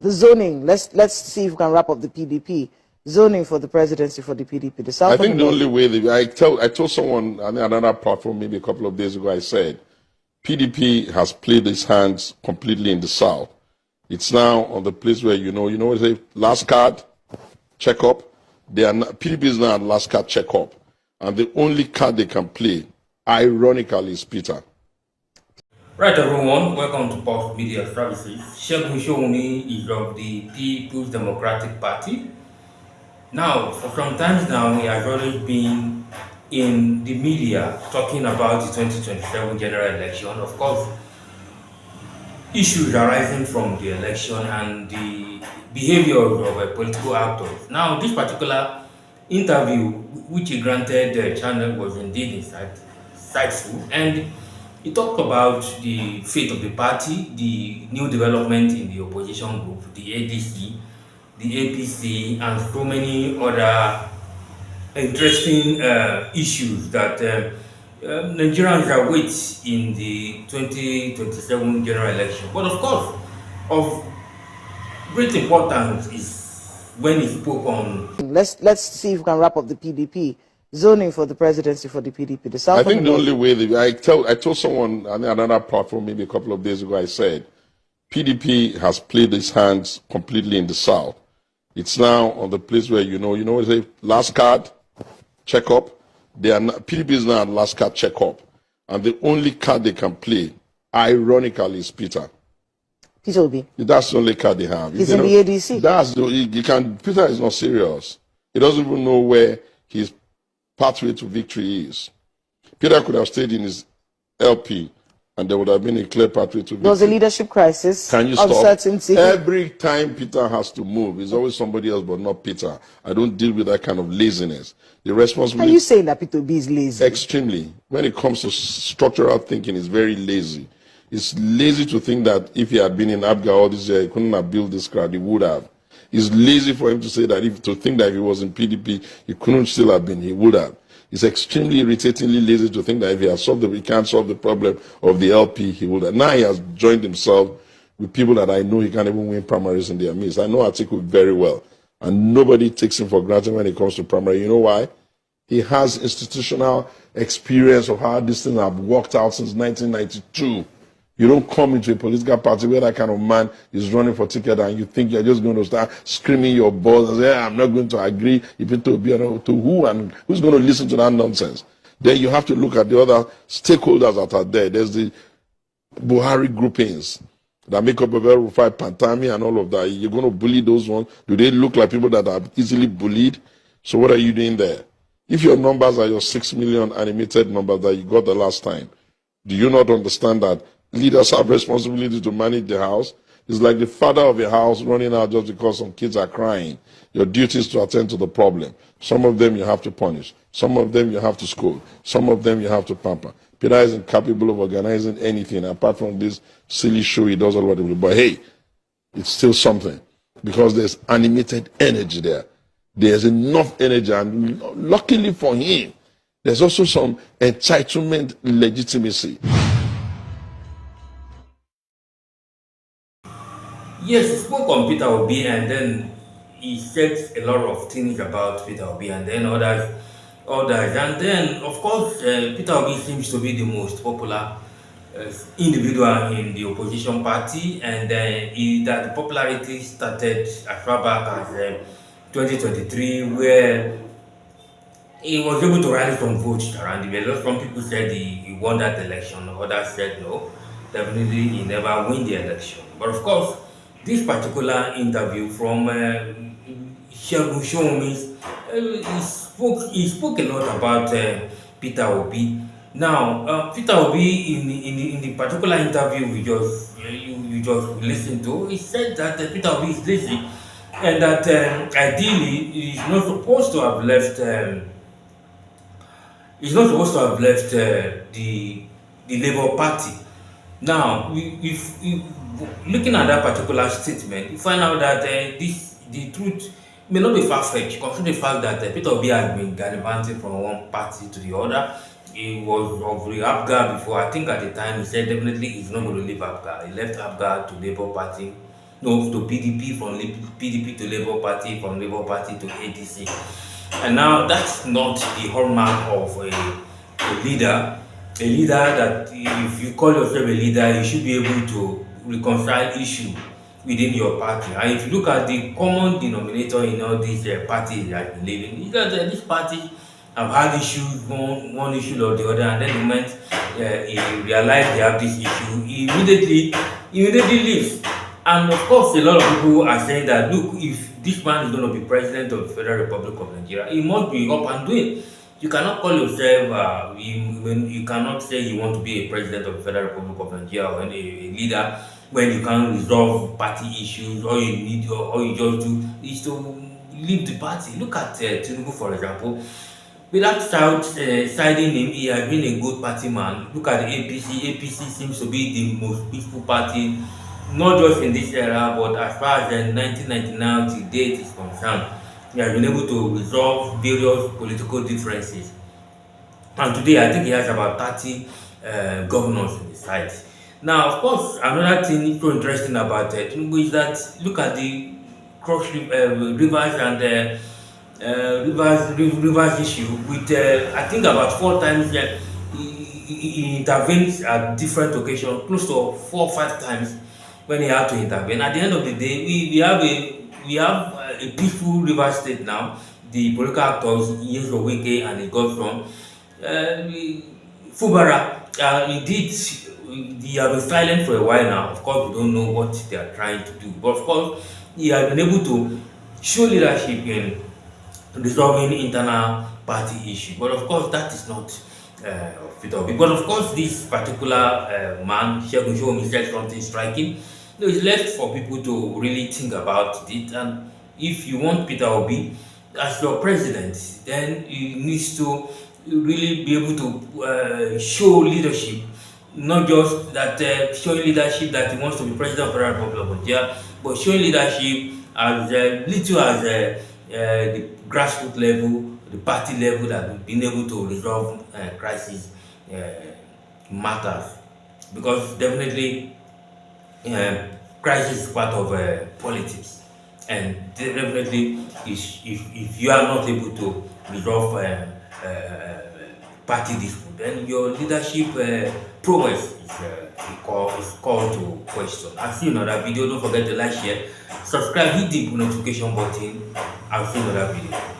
The zoning, let's see if we can wrap up the PDP. Zoning for the presidency for the PDP. The South I think the only way I told someone on another platform maybe a couple of days ago, I said, PDP has played its hands completely in the South. It's now on the place where, last card, check up. PDP is now at last card, check up. And the only card they can play, ironically, is Peter. Right, everyone, welcome to Pulse Media Services. Segun Showunmi is of the People's Democratic Party. Now, for some time now, he has always been in the media talking about the 2027 general election. Of course, issues arising from the election and the behavior of political actors. Now, this particular interview, which he granted the channel, was indeed insightful, and he talked about the fate of the party, the new development in the opposition group, the ADC, the APC, and so many other interesting issues that Nigerians await in the 2027 general election. But of course, of great importance is when he spoke on. Let's see if we can wrap up the PDP. Zoning for the presidency for the PDP. The South I think the only way I told someone on another platform maybe a couple of days ago, I said, PDP has played its hands completely in the South. It's now on the place where, last card, check up. PDP is now at last card, check up. And the only card they can play, ironically, is Peter. Peter Obi. That's the only card they have. He's in the ADC. Peter is not serious. He doesn't even know where his pathway to victory is. Peter could have stayed in his LP and there would have been a clear pathway to victory. There was a leadership crisis. Can you stop? Uncertainty. Every time Peter has to move, it's always somebody else but not Peter. I don't deal with that kind of laziness. The responsibility. Are you saying that Peter Obi is lazy? Extremely. When it comes to structural thinking, he's very lazy. It's lazy to think that if he had been in ABGA all this year, he couldn't have built this crowd, he would have. It's lazy for him to say that to think that if he was in PDP, he couldn't still have been, he would have. It's extremely irritatingly lazy to think that if he can't solve the problem of the LP, he would have. Now he has joined himself with people that I know he can't even win primaries in their midst. I know Atiku very well, and nobody takes him for granted when it comes to primary. You know why? He has institutional experience of how this thing have worked out since 1992. You don't come into a political party where that kind of man is running for ticket and you think you're just going to start screaming your balls and say, I'm not going to agree if it to who and who's going to listen to that nonsense. Then you have to look at the other stakeholders that are there. There's the Buhari groupings that make up a very Rufai Pantami and all of that. You're going to bully those ones. Do they look like people that are easily bullied? So what are you doing there? If your numbers are your 6 million animated numbers that you got the last time, do you not understand that leaders have responsibility to manage the house? It's like the father of a house running out just because some kids are crying. Your duty is to attend to the problem. Some of them you have to punish. Some of them you have to scold. Some of them you have to pamper. Peter isn't capable of organizing anything apart from this silly show he does all what he will. But hey, it's still something because there's animated energy there. There's enough energy, and luckily for him, there's also some entitlement legitimacy. Yes, he spoke on Peter Obi, and then he said a lot of things about Peter Obi, and then others. And then, of course, Peter Obi seems to be the most popular individual in the opposition party, and that the popularity started as far back as 2023, where he was able to rally some votes around him. Some people said he won that election, others said no, definitely he never win the election. But of course, this particular interview from Segun Showunmi, he spoke a lot about Peter Obi. Now, Peter Obi, in the particular interview you just listened to, he said that Peter Obi is lazy, and that ideally he's not supposed to have left. He's not supposed to have left the Labour Party. Now, if looking at that particular statement, you find out that the truth may not be far-fetched, considering the fact that Peter Obi has been gallivanting from one party to the other. He was of the ABGA before. I think at the time he said definitely he's not going to leave ABGA. He left ABGA to Labour Party no, to PDP, from PDP to Labour Party, from Labour Party to ADC. And now that's not the hallmark of a leader. A leader that, if you call yourself a leader, you should be able to reconcile issues within your party. And if you look at the common denominator in all these parties that we live in, is that these parties have had issues, one issue or the other, and then the moment he realized they have this issue, he immediately leaves. And of course, a lot of people are saying that, look, if this man is going to be president of the Federal Republic of Nigeria, he must be up and doing. You cannot call yourself, you cannot say you want to be a president of the Federal Republic of Nigeria or a leader when you can't resolve party issues. All you need, all you just do is to leave the party. Look at Tinubu, for example. Without siding him, he has been a good party man. Look at the APC. APC seems to be the most peaceful party, not just in this era, but as far as 1999 to date is concerned. He has been able to resolve various political differences. And today, I think he has about 30 governors in the site. Now, of course, another thing so interesting about Tinubu is that, look at the cross rivers and rivers issue with I think about 4 times he intervenes at different occasions, close to 4 or 5 times when he had to intervene. At the end of the day, we have a peaceful river state now. The political actors, Yeso Wike and his godson, Fubara, indeed, they have been silent for a while now. Of course, we don't know what they are trying to do, but of course, he has been able to show leadership in resolving internal party issue. But of course, that is not fit. But of course, this particular man, Segun Showunmi, said something striking. It's left for people to really think about it. And if you want Peter Obi as your president, then he needs to really be able to show leadership. Not just that showing leadership that he wants to be president of the Republic of Nigeria, but showing leadership as little as the grassroots level, the party level, that we've been able to resolve crisis matters. Because definitely crisis is part of politics, and definitely if you are not able to resolve party dispute, then your leadership prowess is called to question. I'll see you in another video. Don't forget to like, share, subscribe, hit the notification button. I'll see you in another video.